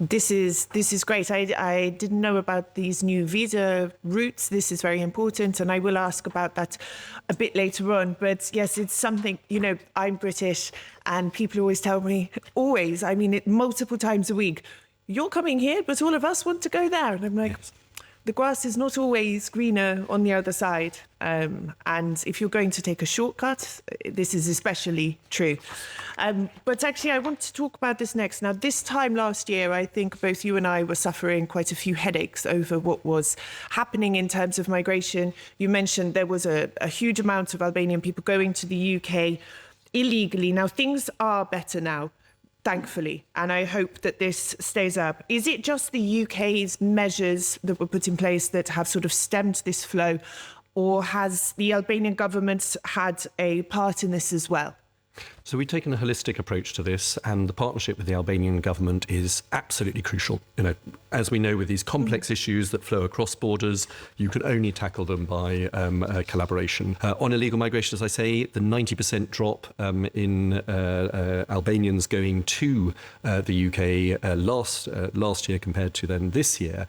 This is great. I didn't know about these new visa routes. This is very important, and I will ask about that a bit later on. But yes, it's something, I'm British, and people always tell me, multiple times a week, you're coming here, but all of us want to go there. And I'm like, yes. The grass is not always greener on the other side. And if you're going to take a shortcut, this is especially true. But actually, I want to talk about this next. Now, this time last year, I think both you and I were suffering quite a few headaches over what was happening in terms of migration. You mentioned there was a huge amount of Albanian people going to the UK illegally. Now, things are better now, thankfully, and I hope that this stays up. Is it just the UK's measures that were put in place that have sort of stemmed this flow, or has the Albanian government had a part in this as well? So we've taken a holistic approach to this, and the partnership with the Albanian government is absolutely crucial. As we know, with these complex issues that flow across borders, you can only tackle them by collaboration. On illegal migration, as I say, the 90% drop in Albanians going to the UK last year compared to then this year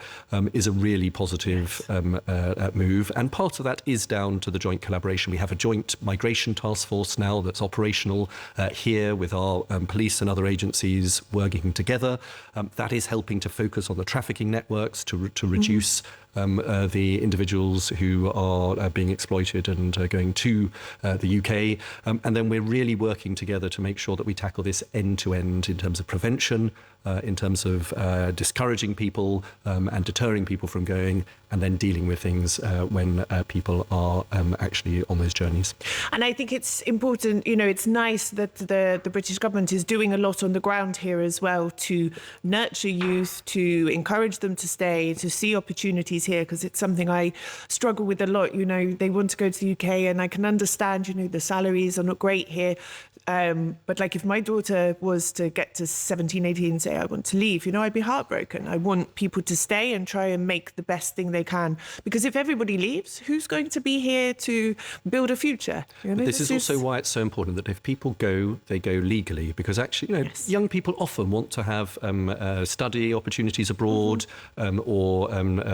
is a really positive move. And part of that is down to the joint collaboration. We have a joint migration task force now that's operational here with our police and other agencies working together. That is helping to focus on the trafficking networks to reduce the individuals who are being exploited and going to the UK. And then we're really working together to make sure that we tackle this end to end in terms of prevention, in terms of discouraging people and deterring people from going, and then dealing with things when people are actually on those journeys. And I think it's important, it's nice that the British government is doing a lot on the ground here as well to nurture youth, to encourage them to stay, to see opportunities here, because it's something I struggle with a lot. They want to go to the UK, and I can understand, the salaries are not great here. But if my daughter was to get to 17, 18 and say, I want to leave, I'd be heartbroken. I want people to stay and try and make the best thing they can. Because if everybody leaves, who's going to be here to build a future? This is also why it's so important that if people go, they go legally. Because actually, yes, young people often want to have study opportunities abroad or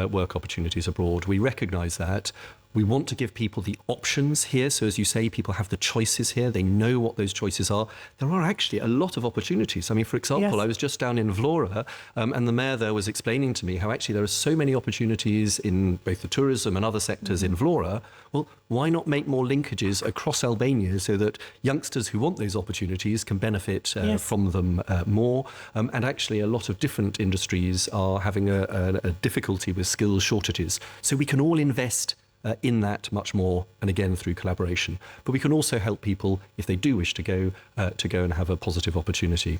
work opportunities abroad. We recognise that. We want to give people the options here. So as you say, people have the choices here. They know what those choices are. There are actually a lot of opportunities. For example, yes. I was just down in Vlora and the mayor there was explaining to me how actually there are so many opportunities in both the tourism and other sectors in Vlora. Well, why not make more linkages across Albania so that youngsters who want those opportunities can benefit yes. from them more? And actually a lot of different industries are having a difficulty with skills shortages. So we can all invest in that much more, and again through collaboration. But we can also help people, if they do wish to go and have a positive opportunity.